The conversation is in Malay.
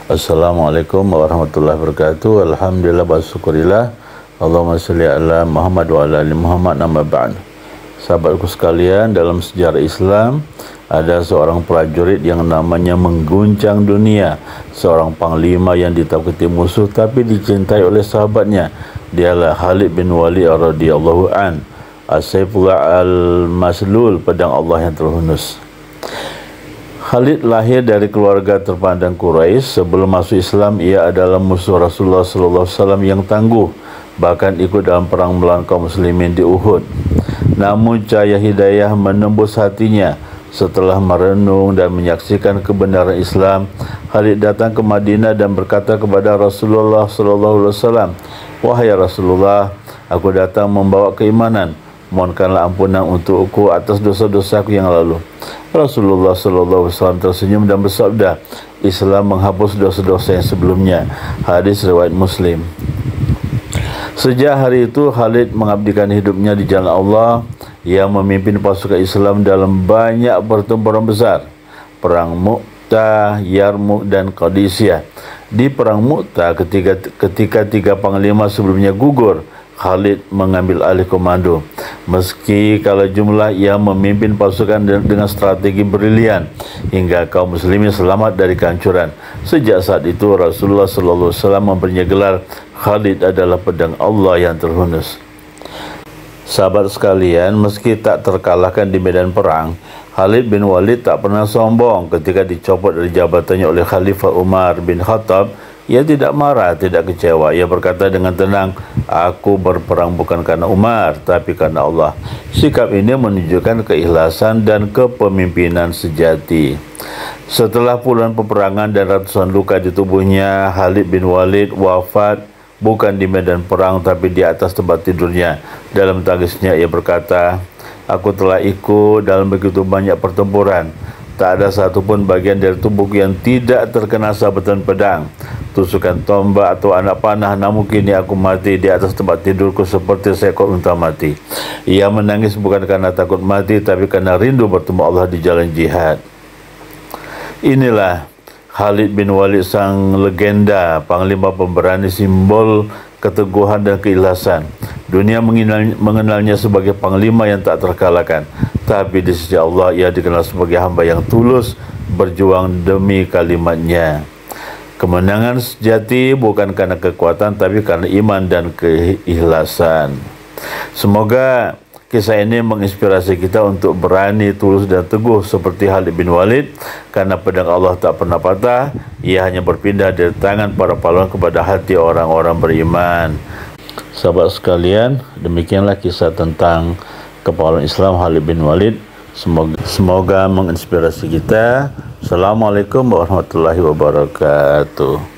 Assalamualaikum warahmatullahi wabarakatuh. Alhamdulillah wa syukurillah. Allahumma salli ala Muhammad wa ala ali Muhammad, amma ba'd. Sahabatku sekalian, dalam sejarah Islam ada seorang prajurit yang namanya mengguncang dunia, seorang panglima yang ditakuti musuh tapi dicintai oleh sahabatnya. Dialah Khalid bin Walid radhiyallahu an, as-sayfullah al-maslul, pedang Allah yang terhunus. Khalid lahir dari keluarga terpandang Quraisy. Sebelum masuk Islam, ia adalah musuh Rasulullah SAW yang tangguh, bahkan ikut dalam perang melawan kaum muslimin di Uhud. Namun cahaya hidayah menembus hatinya. Setelah merenung dan menyaksikan kebenaran Islam, Khalid datang ke Madinah dan berkata kepada Rasulullah SAW, "Wahai Rasulullah, aku datang membawa keimanan. Mohonkanlah ampunan untukku atas dosa-dosaku yang lalu." Rasulullah SAW tersenyum dan bersabda, "Islam menghapus dosa-dosa yang sebelumnya." Hadis riwayat Muslim. Sejak hari itu Khalid mengabdikan hidupnya di jalan Allah. Ia memimpin pasukan Islam dalam banyak pertempuran besar, perang Mu'tah, Yarmuk dan Qadisiyah. Di perang Mu'tah, ketika tiga panglima sebelumnya gugur, Khalid mengambil alih komando. Meski kalah jumlah, ia memimpin pasukan dengan strategi brilian hingga kaum muslimin selamat dari kehancuran. Sejak saat itu Rasulullah SAW memberinya gelar Khalid adalah pedang Allah yang terhunus. Sahabat sekalian, meski tak terkalahkan di medan perang, Khalid bin Walid tak pernah sombong. Ketika dicopot dari jabatannya oleh Khalifah Umar bin Khattab, ia tidak marah, tidak kecewa. Ia berkata dengan tenang, "Aku berperang bukan karena Umar, tapi karena Allah." Sikap ini menunjukkan keikhlasan dan kepemimpinan sejati. Setelah puluhan peperangan dan ratusan luka di tubuhnya, Khalid bin Walid wafat bukan di medan perang, tapi di atas tempat tidurnya. Dalam tangisnya ia berkata, "Aku telah ikut dalam begitu banyak pertempuran. Tak ada satupun bagian dari tubuhku yang tidak terkena sabetan pedang, tusukan tombak atau anak panah, namun kini aku mati di atas tempat tidurku seperti seekor unta mati." Ia menangis bukan karena takut mati, tapi karena rindu bertemu Allah di jalan jihad. Inilah Khalid bin Walid, sang legenda, panglima pemberani, simbol keteguhan dan keikhlasan. Dunia mengenalnya sebagai panglima yang tak terkalahkan, tapi di sisi Allah ia dikenal sebagai hamba yang tulus berjuang demi kalimatnya. Kemenangan sejati bukan karena kekuatan, tapi karena iman dan keikhlasan. Semoga kisah ini menginspirasi kita untuk berani, tulus dan teguh seperti Khalid bin Walid, karena pedang Allah tak pernah patah. Ia hanya berpindah dari tangan para pahlawan kepada hati orang-orang beriman. Sahabat sekalian, demikianlah kisah tentang kepahlawanan Islam Khalid bin Walid. Semoga menginspirasi kita. Assalamualaikum warahmatullahi wabarakatuh.